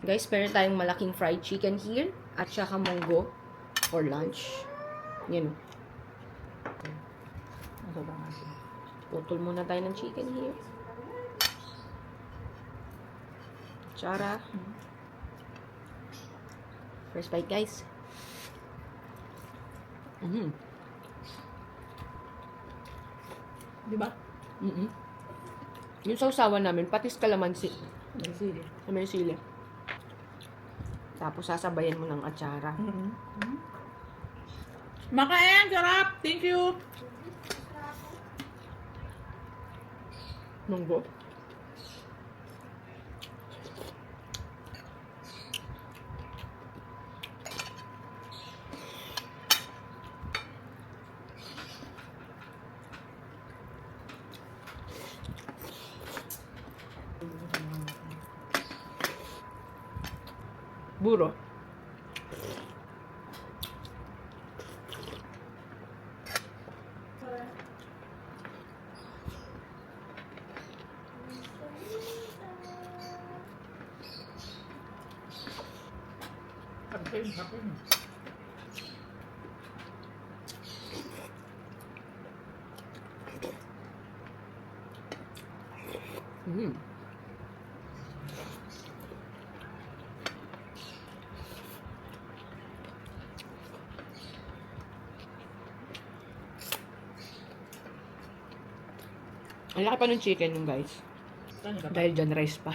Guys, meron tayong malaking fried chicken here at saka munggo for lunch. Yan. Ano ba natin? Putol muna tayo ng chicken here. Tsara. First bite, guys. Di ba? Yung sausawan namin, patis kalamansi. May sili. Sa may sili. Tapos sasabayan mo ng atsara. Makain! Sarap! Thank you! Munggo. Buro. Kapin. Ang laki pa ng chicken yung guys. Saan ka? Dahil dyan rice pa.